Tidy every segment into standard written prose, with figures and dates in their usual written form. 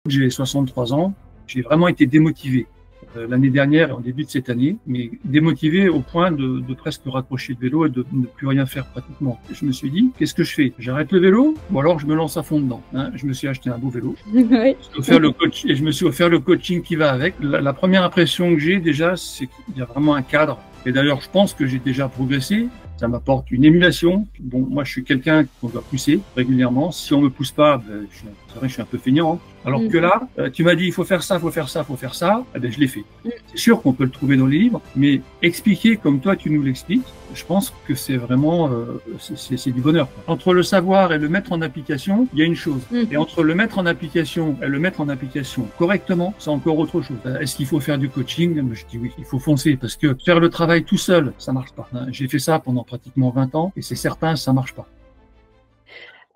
J'ai 63 ans, j'ai vraiment été démotivé l'année dernière et en début de cette année, mais démotivé au point de presque raccrocher le vélo et de ne plus rien faire pratiquement. Je me suis dit, qu'est-ce que je fais? J'arrête le vélo ou alors je me lance à fond dedans, hein. Je me suis acheté un beau vélo. Oui. Je me suis offert le coaching qui va avec. La première impression que j'ai déjà, c'est qu'il y a vraiment un cadre. Et d'ailleurs, je pense que j'ai déjà progressé. Ça m'apporte une émulation. Bon, moi, je suis quelqu'un qu'on doit pousser régulièrement. Si on me pousse pas, ben, c'est vrai, je suis un peu feignant, hein. Alors que là, tu m'as dit, il faut faire ça, il faut faire ça, il faut faire ça. Eh ben, je l'ai fait. C'est sûr qu'on peut le trouver dans les livres, mais expliquer comme toi, tu nous l'expliques, je pense que c'est vraiment, c'est du bonheur, quoi. Entre le savoir et le mettre en application, il y a une chose. Et entre le mettre en application et le mettre en application correctement, c'est encore autre chose. Est-ce qu'il faut faire du coaching? Je dis oui, il faut foncer parce que faire le travail tout seul, ça marche pas. J'ai fait ça pendant pratiquement 20 ans et c'est certain, ça marche pas.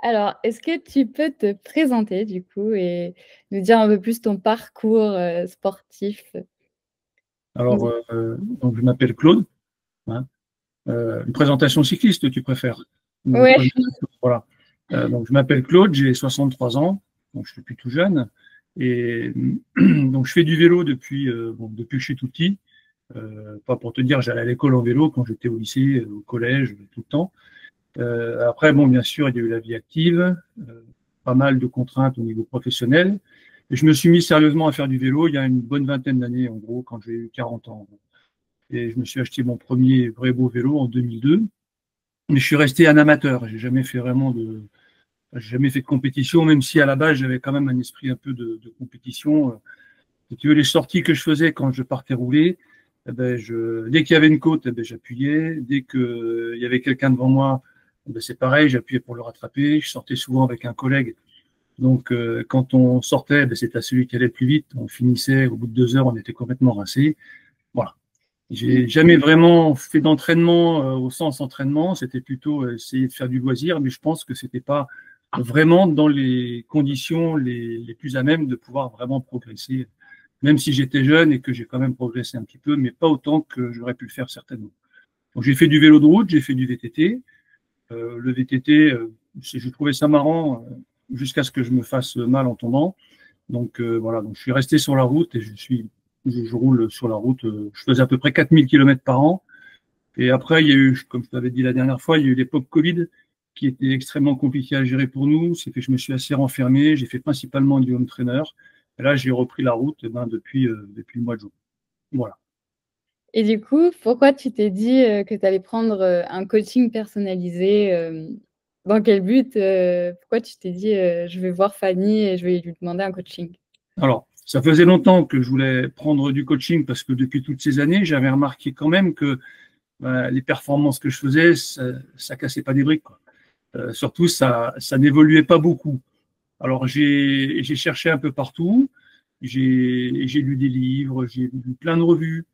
Alors, est-ce que tu peux te présenter du coup et nous dire un peu plus ton parcours, sportif? Alors, donc je m'appelle Claude, hein. Une présentation cycliste, tu préfères? Ouais. Voilà. Donc je m'appelle Claude, j'ai 63 ans, donc je suis plus tout jeune. Et donc je fais du vélo depuis que je suis tout petit. Pas pour te dire, j'allais à l'école en vélo quand j'étais au lycée, au collège, tout le temps. Après, bon, bien sûr, il y a eu la vie active, pas mal de contraintes au niveau professionnel. Et je me suis mis sérieusement à faire du vélo il y a une bonne vingtaine d'années, en gros, quand j'ai eu 40 ans. Et je me suis acheté mon premier vrai beau vélo en 2002. Mais je suis resté un amateur. J'ai jamais fait de compétition, même si à la base j'avais quand même un esprit un peu de compétition. Si tu veux, les sorties que je faisais quand je partais rouler, eh ben, dès qu'il y avait une côte, eh ben, j'appuyais. Dès qu'il y avait quelqu'un devant moi, eh ben, c'est pareil, j'appuyais pour le rattraper. Je sortais souvent avec un collègue. Donc, quand on sortait, ben, c'était à celui qui allait le plus vite. On finissait, au bout de 2 heures, on était complètement rincé. Voilà. J'ai jamais vraiment fait d'entraînement au sens entraînement. C'était plutôt essayer de faire du loisir, mais je pense que c'était pas vraiment dans les conditions les plus à même de pouvoir vraiment progresser, même si j'étais jeune et que j'ai quand même progressé un petit peu, mais pas autant que j'aurais pu le faire certainement. Donc j'ai fait du vélo de route, j'ai fait du VTT. Le VTT, j'ai trouvé ça marrant jusqu'à ce que je me fasse mal en tombant. Donc voilà, donc je suis resté sur la route et je roule sur la route. Je faisais à peu près 4000 km par an. Et après, il y a eu, comme je t'avais dit la dernière fois, il y a eu l'époque Covid qui était extrêmement compliquée à gérer pour nous. C'est que je me suis assez renfermé. J'ai fait principalement du home trainer. Et là, j'ai repris la route depuis le mois de juin. Voilà. Et du coup, pourquoi tu t'es dit, que tu allais prendre, un coaching personnalisé, dans quel but, pourquoi tu t'es dit, «Je vais voir Fanny et je vais lui demander un coaching»? Alors, ça faisait longtemps que je voulais prendre du coaching parce que depuis toutes ces années, j'avais remarqué quand même que les performances que je faisais, ça cassait pas des briques, quoi. Surtout, ça n'évoluait pas beaucoup. Alors, j'ai cherché un peu partout. J'ai lu des livres, j'ai lu plein de revues.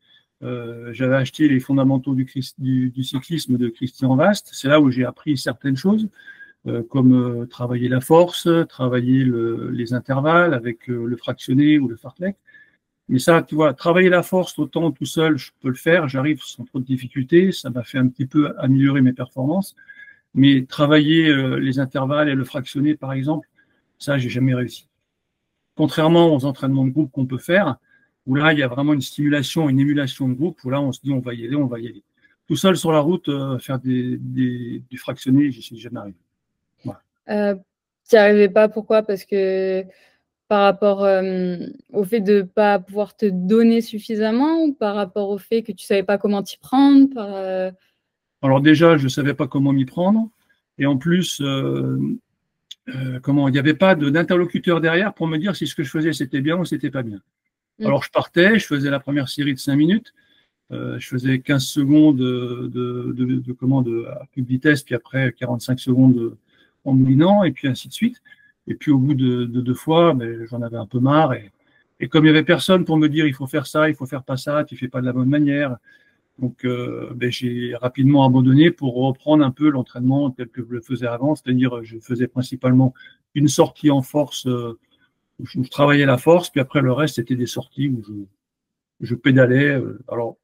J'avais acheté les fondamentaux du cyclisme de Christian Vast. C'est là où j'ai appris certaines choses, comme travailler la force, travailler les intervalles avec le fractionné ou le fartlek. Mais ça, tu vois, travailler la force autant tout seul, je peux le faire, j'arrive sans trop de difficultés. Ça m'a fait un petit peu améliorer mes performances. Mais travailler les intervalles et le fractionné, par exemple, ça, j'ai jamais réussi. Contrairement aux entraînements de groupe qu'on peut faire, où là, il y a vraiment une stimulation, une émulation de groupe, où là, on se dit, on va y aller, on va y aller. Tout seul sur la route, faire du fractionné, j'y suis jamais arrivé. Voilà. Tu n'y arrivais pas, pourquoi? Parce que par rapport, au fait de pas pouvoir te donner suffisamment ou par rapport au fait que tu savais pas comment t'y prendre? Alors déjà, je savais pas comment m'y prendre. Et en plus, il n'y avait pas d'interlocuteur derrière pour me dire si ce que je faisais c'était bien ou c'était pas bien. Alors je partais, je faisais la première série de 5 minutes, je faisais 15 secondes à toute vitesse, puis après 45 secondes en moulinant, et puis ainsi de suite. Et puis au bout de 2 fois, j'en avais un peu marre. Et comme il n'y avait personne pour me dire il faut faire ça, il faut faire pas ça, tu fais pas de la bonne manière, donc j'ai rapidement abandonné pour reprendre un peu l'entraînement tel que je le faisais avant, c'est-à-dire je faisais principalement une sortie en force où je travaillais la force, puis après le reste c'était des sorties où je pédalais. Alors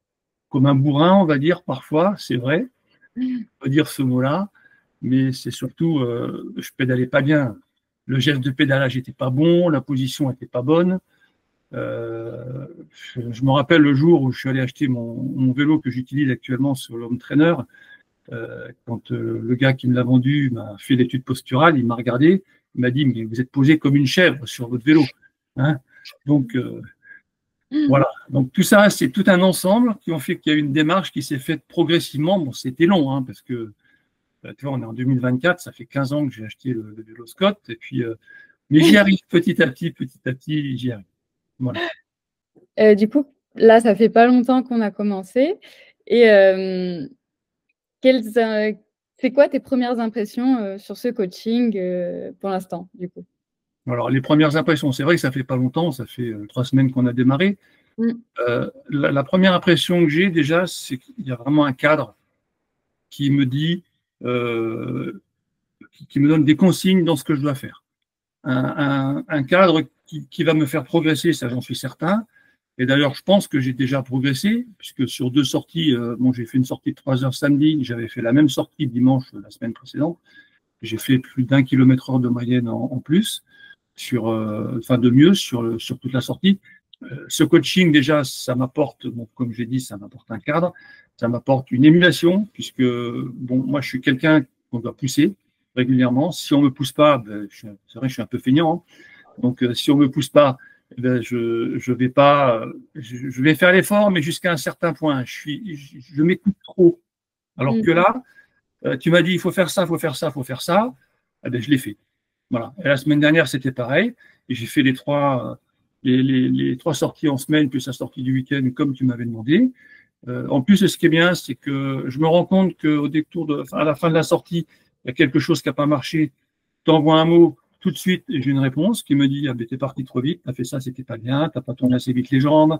comme un bourrin, on va dire parfois, c'est vrai, on peut dire ce mot-là, mais c'est surtout je pédalais pas bien. le geste de pédalage n'était pas bon, la position n'était pas bonne. Je me rappelle le jour où je suis allé acheter mon vélo que j'utilise actuellement sur l'Home Trainer. Quand le gars qui me l'a vendu m'a fait l'étude posturale, il m'a regardé, il m'a dit, mais vous êtes posé comme une chèvre sur votre vélo. Hein, donc, voilà. Donc, tout ça, c'est tout un ensemble qui ont fait qu'il y a une démarche qui s'est faite progressivement. Bon, c'était long, hein, parce que, tu vois, on est en 2024, ça fait 15 ans que j'ai acheté le vélo Scott, et puis, mais j'y arrive petit à petit, j'y arrive. Voilà. Du coup, là, ça fait pas longtemps qu'on a commencé. Et c'est quoi tes premières impressions sur ce coaching pour l'instant, du coup? Alors, les premières impressions, c'est vrai que ça fait pas longtemps, ça fait 3 semaines qu'on a démarré. La première impression que j'ai déjà, c'est qu'il y a vraiment un cadre qui me dit, qui me donne des consignes dans ce que je dois faire. Un cadre qui va me faire progresser, ça j'en suis certain. Et d'ailleurs, je pense que j'ai déjà progressé, puisque sur 2 sorties, bon, j'ai fait une sortie de 3 heures samedi, j'avais fait la même sortie dimanche la semaine précédente. J'ai fait plus d'1 km/h de moyenne en plus, enfin de mieux sur toute la sortie. Ce coaching, déjà, ça m'apporte, bon, comme j'ai dit, ça m'apporte un cadre, ça m'apporte une émulation, puisque bon, moi, je suis quelqu'un qu'on doit pousser régulièrement. Si on me pousse pas, ben, c'est vrai, je suis un peu feignant. Hein. Donc, si on me pousse pas, ben, je vais pas, je vais faire l'effort, mais jusqu'à un certain point. Je m'écoute trop. Alors que là, tu m'as dit, il faut faire ça, il faut faire ça, il faut faire ça. Eh ben, je l'ai fait. Voilà. Et la semaine dernière, c'était pareil. Et j'ai fait les 3 sorties en semaine, plus la sortie du week-end, comme tu m'avais demandé. En plus, ce qui est bien, c'est que je me rends compte qu'au détour à la fin de la sortie, il y a quelque chose qui n'a pas marché. Tu envoies un mot, tout de suite, j'ai une réponse qui me dit, ah ben, t'es parti trop vite, t'as fait ça, c'était pas bien, t'as pas tourné assez vite les jambes,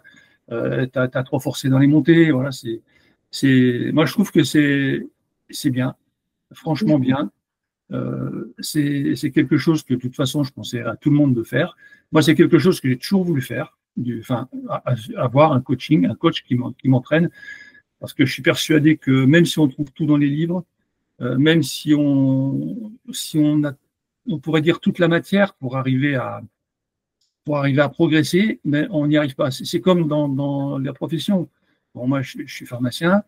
t'as trop forcé dans les montées. Voilà, moi, je trouve que c'est bien, franchement bien. C'est quelque chose que de toute façon je pensais à tout le monde de faire. Moi, c'est quelque chose que j'ai toujours voulu faire, avoir un coach qui m'entraîne, parce que je suis persuadé que même si on trouve tout dans les livres, même si on pourrait dire toute la matière pour arriver à progresser, mais on n'y arrive pas. C'est comme dans la profession. Bon, moi, je suis pharmacien,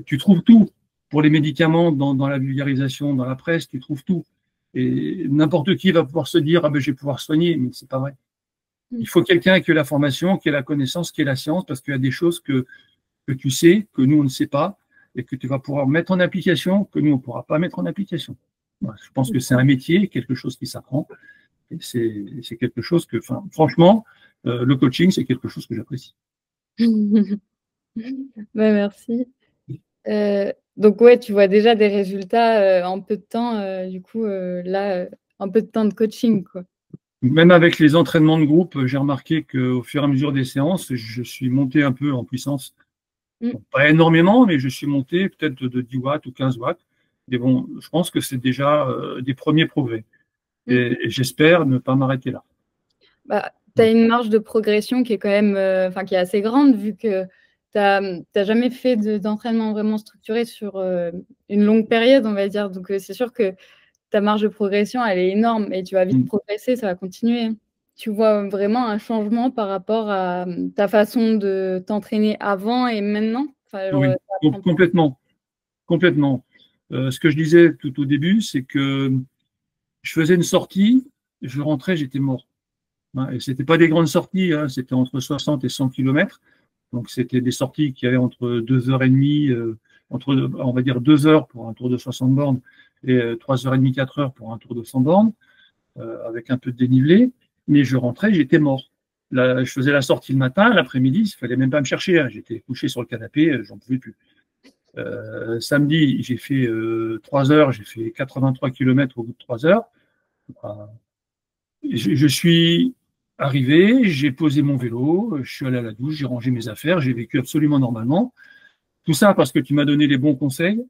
tu trouves tout. Pour les médicaments, dans la vulgarisation, dans la presse, tu trouves tout. Et n'importe qui va pouvoir se dire, ah ben, je vais pouvoir soigner, mais c'est pas vrai. Il faut quelqu'un qui ait la formation, qui ait la connaissance, qui ait la science, parce qu'il y a des choses que tu sais, que nous, on ne sait pas, et que tu vas pouvoir mettre en application, que nous, on ne pourra pas mettre en application. Voilà, je pense que c'est un métier, quelque chose qui s'apprend. Et c'est quelque chose que, enfin, franchement, le coaching, c'est quelque chose que j'apprécie. Ben, merci. Donc, ouais, tu vois déjà des résultats en peu de temps, du coup, là, en peu de temps de coaching, quoi. Même avec les entraînements de groupe, j'ai remarqué qu'au fur et à mesure des séances, je suis monté un peu en puissance. Bon, pas énormément, mais je suis monté peut-être de 10 watts ou 15 watts. Mais bon, je pense que c'est déjà des premiers progrès. Et j'espère ne pas m'arrêter là. Bah, tu as une marge de progression qui est quand même, qui est assez grande, vu que tu n'as jamais fait d'entraînement vraiment structuré sur une longue période, on va dire. Donc, c'est sûr que ta marge de progression, elle est énorme et tu vas vite progresser, ça va continuer. Tu vois vraiment un changement par rapport à ta façon de t'entraîner avant et maintenant? Enfin, genre, oui, complètement. Complètement. Ce que je disais tout au début, c'est que je faisais une sortie, je rentrais, j'étais mort. Et ce n'était pas des grandes sorties, hein, c'était entre 60 et 100 km. Donc, c'était des sorties qui avaient entre 2h30, on va dire 2 heures pour un tour de 60 bornes et 3h30, 4 heures pour un tour de 100 bornes, avec un peu de dénivelé. Mais je rentrais, j'étais mort. Là, je faisais la sortie le matin, l'après-midi, il ne fallait même pas me chercher. Hein. J'étais couché sur le canapé, j'en pouvais plus. Samedi, j'ai fait 3 heures, j'ai fait 83 km au bout de 3 heures. Je suis arrivé, j'ai posé mon vélo, je suis allé à la douche, j'ai rangé mes affaires, j'ai vécu absolument normalement. Tout ça parce que tu m'as donné les bons conseils,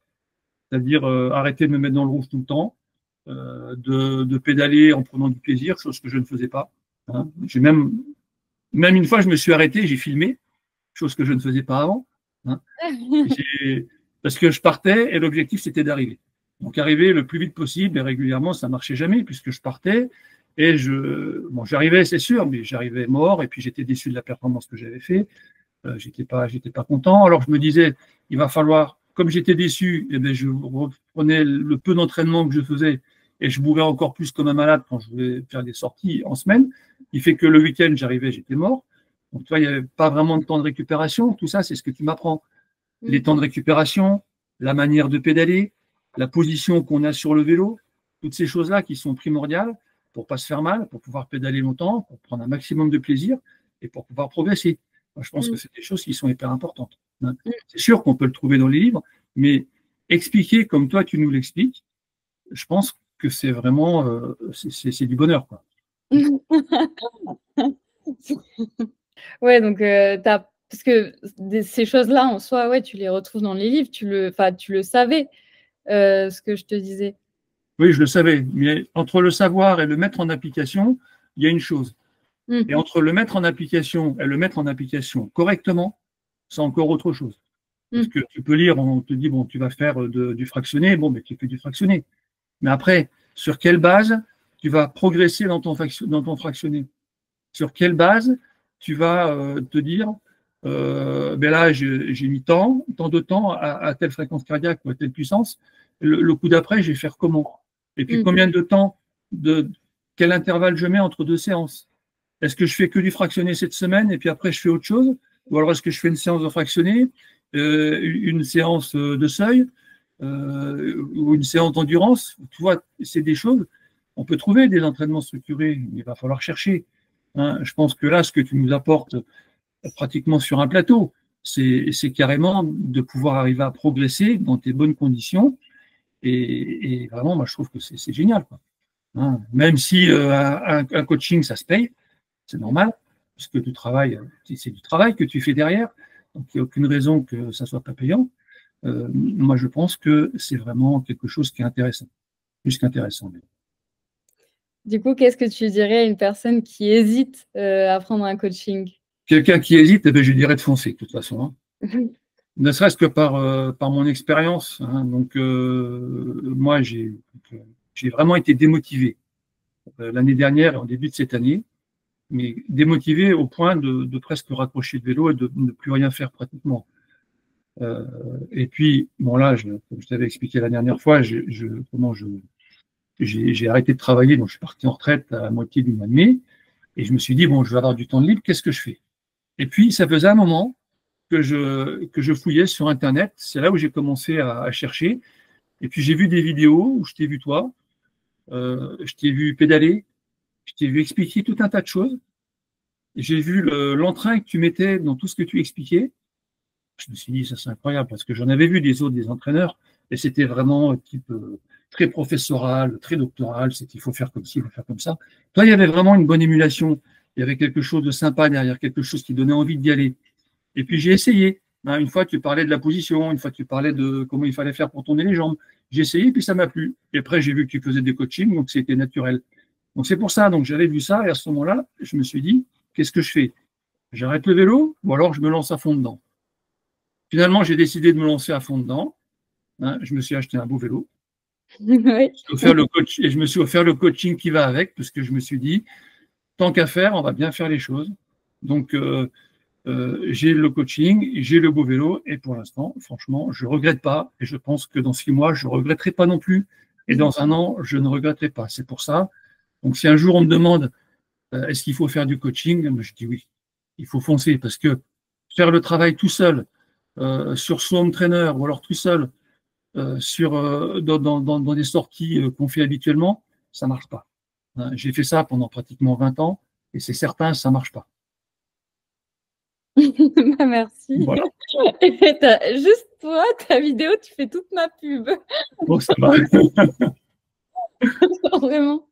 c'est-à-dire arrêter de me mettre dans le rouge tout le temps, de pédaler en prenant du plaisir, chose que je ne faisais pas. Hein. J'ai même une fois, je me suis arrêté, j'ai filmé, chose que je ne faisais pas avant. Hein. Parce que je partais et l'objectif, c'était d'arriver. Donc, arriver le plus vite possible, et régulièrement, ça marchait jamais, puisque je partais, et j'arrivais, c'est sûr, mais j'arrivais mort, et puis j'étais déçu de la performance que j'avais fait. J'étais pas content. Alors, je me disais, il va falloir, comme j'étais déçu, eh bien, je reprenais le peu d'entraînement que je faisais, et je bourrais encore plus comme un malade quand je voulais faire des sorties en semaine. Il fait que le week-end, j'arrivais, j'étais mort. Donc, tu vois, il n'y avait pas vraiment de temps de récupération. Tout ça, c'est ce que tu m'apprends. Les temps de récupération, la manière de pédaler, la position qu'on a sur le vélo, toutes ces choses-là qui sont primordiales pour pas se faire mal, pour pouvoir pédaler longtemps, pour prendre un maximum de plaisir et pour pouvoir progresser. Moi, je pense que c'est des choses qui sont hyper importantes. C'est sûr qu'on peut le trouver dans les livres, mais expliquer comme toi tu nous l'expliques, je pense que c'est vraiment c'est du bonheur, quoi. Ouais, donc parce que ces choses-là en soi, ouais, tu les retrouves dans les livres, tu le savais, ce que je te disais. Oui, je le savais, mais entre le savoir et le mettre en application, il y a une chose. Et entre le mettre en application et le mettre en application correctement, c'est encore autre chose. Parce que tu peux lire, on te dit, bon, tu vas faire du fractionné, bon, mais tu fais du fractionné. Mais après, sur quelle base tu vas progresser dans ton fractionné? Sur quelle base tu vas te dire, ben là, j'ai mis tant de temps à telle fréquence cardiaque ou à telle puissance, le coup d'après, je vais faire comment? Et puis, combien de temps, quel intervalle je mets entre deux séances? Est-ce que je fais que du fractionné cette semaine et puis après, je fais autre chose? Ou alors, est-ce que je fais une séance de fractionné, une séance de seuil, ou une séance d'endurance? Tu vois, c'est des choses. On peut trouver des entraînements structurés, mais il va falloir chercher. Hein. Je pense que là, ce que tu nous apportes pratiquement sur un plateau, c'est carrément de pouvoir arriver à progresser dans tes bonnes conditions. Et vraiment, moi, je trouve que c'est génial, quoi. Hein. Même si un coaching, ça se paye, c'est normal, parce que c'est du travail que tu fais derrière, donc il n'y a aucune raison que ça ne soit pas payant. Moi, je pense que c'est vraiment quelque chose qui est intéressant, plus qu'intéressant. Du coup, qu'est-ce que tu dirais à une personne qui hésite à prendre un coaching? Quelqu'un qui hésite, eh bien, je dirais de foncer, de toute façon. Hein. Ne serait-ce que par mon expérience. Hein. Donc, moi, j'ai vraiment été démotivé l'année dernière et en début de cette année, mais démotivé au point de presque raccrocher le vélo et de ne plus rien faire pratiquement. Et puis, bon là, comme je t'avais expliqué la dernière fois, j'ai arrêté de travailler, donc je suis parti en retraite à la moitié du mois de mai, et je me suis dit, bon, je vais avoir du temps libre, qu'est-ce que je fais? Et puis, ça faisait un moment que je fouillais sur Internet, c'est là où j'ai commencé à chercher, et puis j'ai vu des vidéos où je t'ai vu toi, je t'ai vu pédaler, je t'ai vu expliquer tout un tas de choses, j'ai vu l'entrain que tu mettais dans tout ce que tu expliquais. Je me suis dit, ça c'est incroyable, parce que j'en avais vu des autres, des entraîneurs, et c'était vraiment type très professoral, très doctoral, c'est qu'il faut faire comme ci, il faut faire comme ça. Toi, il y avait vraiment une bonne émulation, il y avait quelque chose de sympa derrière, quelque chose qui donnait envie d'y aller. Et puis j'ai essayé. Hein, une fois, tu parlais de la position, une fois, tu parlais de comment il fallait faire pour tourner les jambes. J'ai essayé, puis ça m'a plu. Et après, j'ai vu que tu faisais des coachings, donc c'était naturel. Donc c'est pour ça, donc j'avais vu ça, et à ce moment-là, je me suis dit, qu'est-ce que je fais? J'arrête le vélo, ou alors je me lance à fond dedans. Finalement, j'ai décidé de me lancer à fond dedans. Hein, je me suis acheté un beau vélo. Oui. Et je me suis offert le coaching qui va avec, parce que je me suis dit, tant qu'à faire, on va bien faire les choses. Donc, j'ai le coaching, j'ai le beau vélo, et pour l'instant, franchement, je ne regrette pas. Et je pense que dans 6 mois, je ne regretterai pas non plus. Et dans 1 an, je ne regretterai pas. C'est pour ça. Donc, si un jour on me demande, est-ce qu'il faut faire du coaching? Je dis oui, il faut foncer, parce que faire le travail tout seul, sur son home trainer, ou alors tout seul, dans des sorties qu'on fait habituellement, ça ne marche pas. Hein, j'ai fait ça pendant pratiquement 20 ans, et c'est certain, ça ne marche pas. Bah, merci. Voilà. Juste toi, ta vidéo, tu fais toute ma pub. Bon, ça va. Vraiment.